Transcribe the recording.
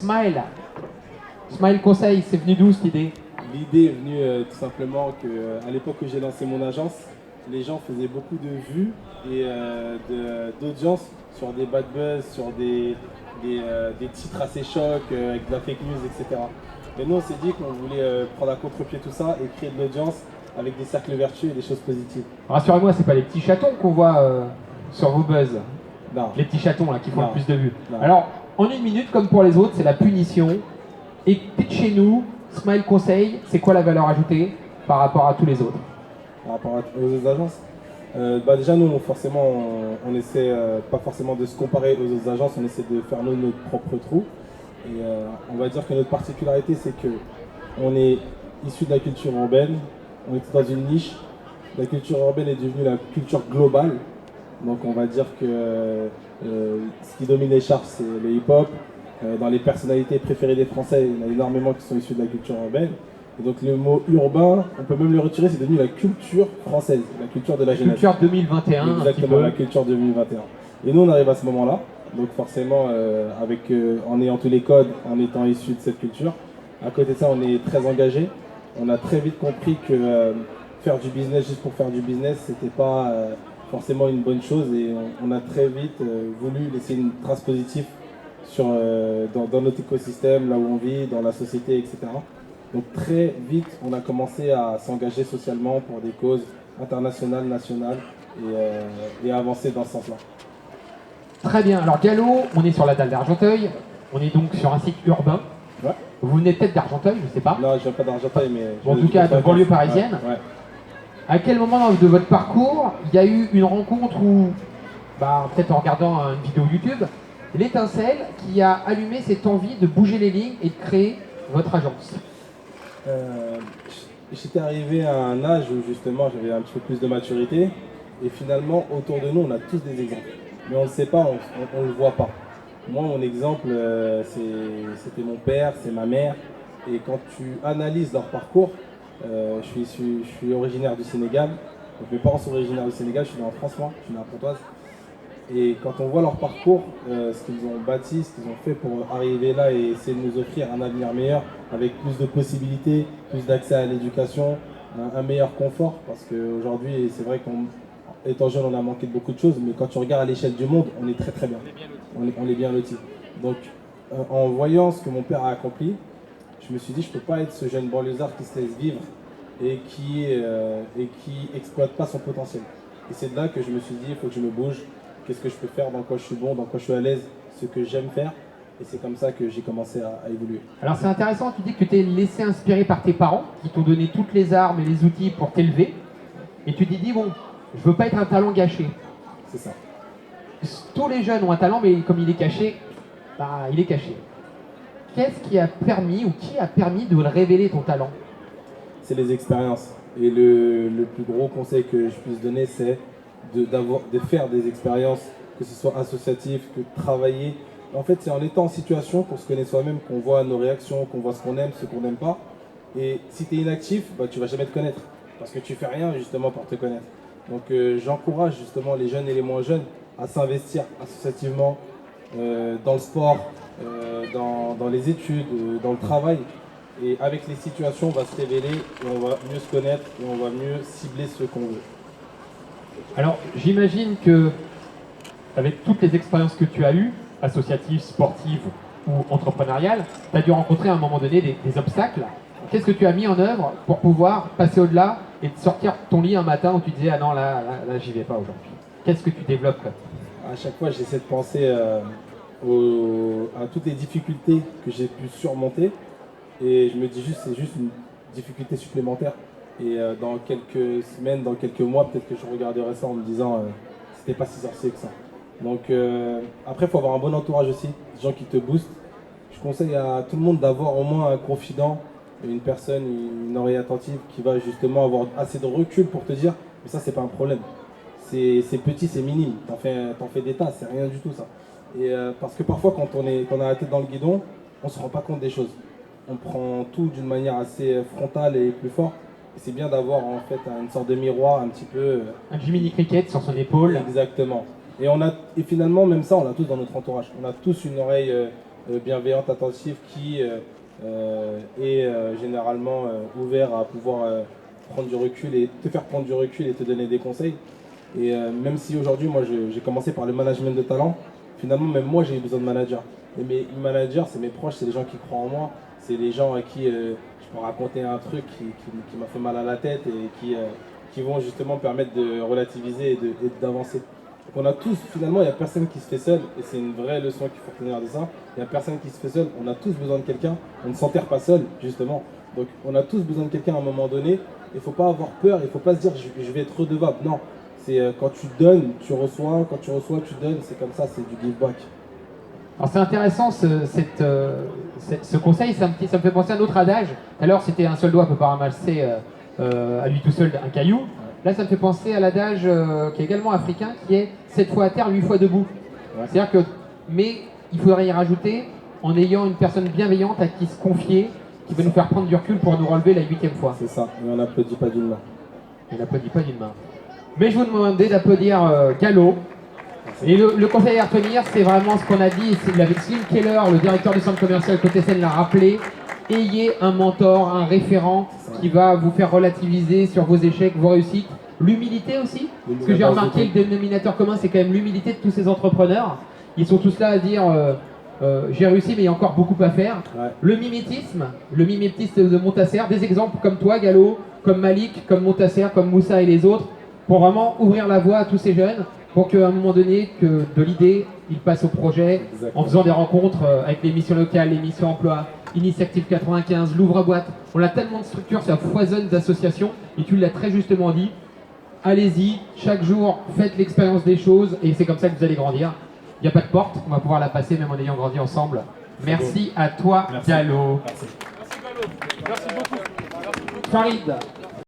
Smile. Smile Conseil, c'est venu d'où cette idée? L'idée est venue tout simplement qu'à l'époque où j'ai lancé mon agence, les gens faisaient beaucoup de vues et d'audience sur des bad buzz, sur des titres assez chocs, avec de la fake news, etc. Et nous, on s'est dit qu'on voulait prendre à contre-pied tout ça et créer de l'audience avec des cercles vertueux et des choses positives. Rassurez-moi, c'est pas les petits chatons qu'on voit sur vos buzz. Non. Les petits chatons là qui font Non. le plus de vues. Non. Alors, en une minute, comme pour les autres, c'est la punition. Et pitchez-nous, Smile Conseil, c'est quoi la valeur ajoutée par rapport à tous les autres? Par rapport aux autres agences, déjà nous forcément on essaie pas forcément de se comparer aux autres agences, on essaie de faire notre propre trou. Et on va dire que notre particularité c'est que on est issu de la culture urbaine, on était dans une niche, la culture urbaine est devenue la culture globale. Donc on va dire que ce qui domine les charts c'est le hip-hop. Dans les personnalités préférées des Français, il y en a énormément qui sont issus de la culture urbaine. Et donc le mot urbain, on peut même le retirer, c'est devenu la culture française, la culture de la jeunesse. Culture 2021, Exactement, la culture 2021. Et nous on arrive à ce moment-là, donc forcément en ayant tous les codes, en étant issus de cette culture. À côté de ça, on est très engagé. On a très vite compris que faire du business juste pour faire du business, c'était pas forcément une bonne chose. Et on a très vite voulu laisser une trace positive dans notre écosystème, là où on vit, dans la société, etc. Donc très vite, on a commencé à s'engager socialement pour des causes internationales, nationales, et à avancer dans ce sens-là. Très bien. Alors Gallo, on est sur la dalle d'Argenteuil. On est donc sur un site urbain. Ouais. Vous venez peut-être d'Argenteuil, je ne sais pas. Non, je viens pas d'Argenteuil, mais... Bon, en tout cas, de banlieue parisienne. Ouais. À quel moment de votre parcours, il y a eu une rencontre où, peut-être en regardant une vidéo YouTube, l'étincelle qui a allumé cette envie de bouger les lignes et de créer votre agence? J'étais arrivé à un âge où justement j'avais un petit peu plus de maturité et finalement autour de nous on a tous des exemples. Mais on ne le sait pas, on ne le voit pas. Moi mon exemple c'était mon père, c'est ma mère et quand tu analyses leur parcours, je suis originaire du Sénégal, donc mes parents sont originaires du Sénégal, je suis né en France moi, je suis né à Pontoise. Et quand on voit leur parcours, ce qu'ils ont bâti, ce qu'ils ont fait pour arriver là et essayer de nous offrir un avenir meilleur, avec plus de possibilités, plus d'accès à l'éducation, un meilleur confort, parce qu'aujourd'hui, c'est vrai qu'étant jeune, on a manqué de beaucoup de choses, mais quand tu regardes à l'échelle du monde, on est très très bien. On est bien lotis. Donc, en voyant ce que mon père a accompli, je me suis dit, je ne peux pas être ce jeune banlieusard qui se laisse vivre et qui exploite pas son potentiel. Et c'est de là que je me suis dit, il faut que je me bouge. Qu'est-ce que je peux faire, dans quoi je suis bon, dans quoi je suis à l'aise, ce que j'aime faire. Et c'est comme ça que j'ai commencé à évoluer. Alors c'est intéressant, tu dis que tu t'es laissé inspirer par tes parents, qui t'ont donné toutes les armes et les outils pour t'élever. Et tu t'es dit, bon, je veux pas être un talent gâché. C'est ça. Tous les jeunes ont un talent, mais comme il est caché, il est caché. Qu'est-ce qui a permis, ou qui a permis de révéler ton talent? C'est les expériences. Et le plus gros conseil que je puisse donner, c'est de faire des expériences, que ce soit associatif, que de travailler. En fait, c'est en étant en situation qu'on se connaît soi-même, qu'on voit nos réactions, qu'on voit ce qu'on aime, ce qu'on n'aime pas. Et si tu es inactif, tu vas jamais te connaître. Parce que tu fais rien justement pour te connaître. Donc j'encourage justement les jeunes et les moins jeunes à s'investir associativement dans le sport, dans les études, dans le travail. Et avec les situations, on va se révéler et on va mieux se connaître et on va mieux cibler ce qu'on veut. Alors, j'imagine que, avec toutes les expériences que tu as eues, associatives, sportives ou entrepreneuriales, tu as dû rencontrer à un moment donné des obstacles. Qu'est-ce que tu as mis en œuvre pour pouvoir passer au-delà et de sortir de ton lit un matin où tu disais « Ah non, là j'y vais pas aujourd'hui ». Qu'est-ce que tu développes? À chaque fois, j'essaie de penser à toutes les difficultés que j'ai pu surmonter. Et je me dis juste, c'est juste une difficulté supplémentaire. Et dans quelques semaines, dans quelques mois, peut-être que je regarderai ça en me disant c'était pas si sorcier que ça. Donc après, il faut avoir un bon entourage aussi, des gens qui te boostent. Je conseille à tout le monde d'avoir au moins un confident, une personne, une oreille attentive qui va justement avoir assez de recul pour te dire mais ça, c'est pas un problème. C'est petit, c'est minime. T'en fais des tas, c'est rien du tout ça. Et parce que parfois, quand on a la tête dans le guidon, on se rend pas compte des choses. On prend tout d'une manière assez frontale et plus fort. Et c'est bien d'avoir en fait une sorte de miroir un petit peu... Un Jiminy Cricket sur son épaule. Exactement. Et finalement, même ça, on l'a tous dans notre entourage. On a tous une oreille bienveillante, attentive, qui est généralement ouvert à pouvoir prendre du recul et te faire prendre du recul et te donner des conseils. Et même si aujourd'hui, moi, j'ai commencé par le management de talent, finalement, même moi, j'ai eu besoin de manager. Et mes managers, c'est mes proches, c'est les gens qui croient en moi, c'est les gens à qui je peux raconter un truc qui m'a fait mal à la tête et qui vont justement permettre de relativiser et d'avancer. Donc on a tous, finalement, il n'y a personne qui se fait seul, et c'est une vraie leçon qu'il faut retenir de ça. Il n'y a personne qui se fait seul, on a tous besoin de quelqu'un, on ne s'enterre pas seul, justement. Donc on a tous besoin de quelqu'un à un moment donné, il ne faut pas avoir peur, il ne faut pas se dire je vais être redevable. Non, c'est quand tu donnes, tu reçois, quand tu reçois, tu donnes, c'est comme ça, c'est du give back. Alors c'est intéressant ce conseil, ça me fait penser à un autre adage. Alors c'était un seul doigt ne peut pas ramasser à lui tout seul un caillou. Là ça me fait penser à l'adage qui est également africain, qui est 7 fois à terre, 8 fois debout. Ouais. C'est-à-dire que, mais il faudrait y rajouter en ayant une personne bienveillante à qui se confier, qui va nous faire prendre du recul pour nous relever la 8e fois. C'est ça, et on n'applaudit pas d'une main. On n'applaudit pas d'une main. Mais je vous demandais d'applaudir Gallo. Et le conseil à retenir, c'est vraiment ce qu'on a dit, c'est avec Slim Keller, le directeur du centre commercial Côté Seine l'a rappelé, ayez un mentor, un référent qui va vous faire relativiser sur vos échecs, vos réussites. L'humilité aussi, parce que j'ai remarqué le dénominateur commun, c'est quand même l'humilité de tous ces entrepreneurs. Ils sont tous là à dire j'ai réussi mais il y a encore beaucoup à faire. Ouais. Le mimétisme de Montasser, des exemples comme toi Gallo, comme Malik, comme Montasser, comme Moussa et les autres, pour vraiment ouvrir la voie à tous ces jeunes, pour qu'à un moment donné, que de l'idée, ils passent au projet. Exactement. En faisant des rencontres avec les missions locales, les missions emploi, Initiative 95, l'ouvre-boîte. On a tellement de structures, ça foisonne d'associations, et tu l'as très justement dit. Allez-y, chaque jour, faites l'expérience des choses, et c'est comme ça que vous allez grandir. Il n'y a pas de porte, on va pouvoir la passer même en ayant grandi ensemble. Merci à toi, Gallo. Merci Gallo. Merci beaucoup. Farid.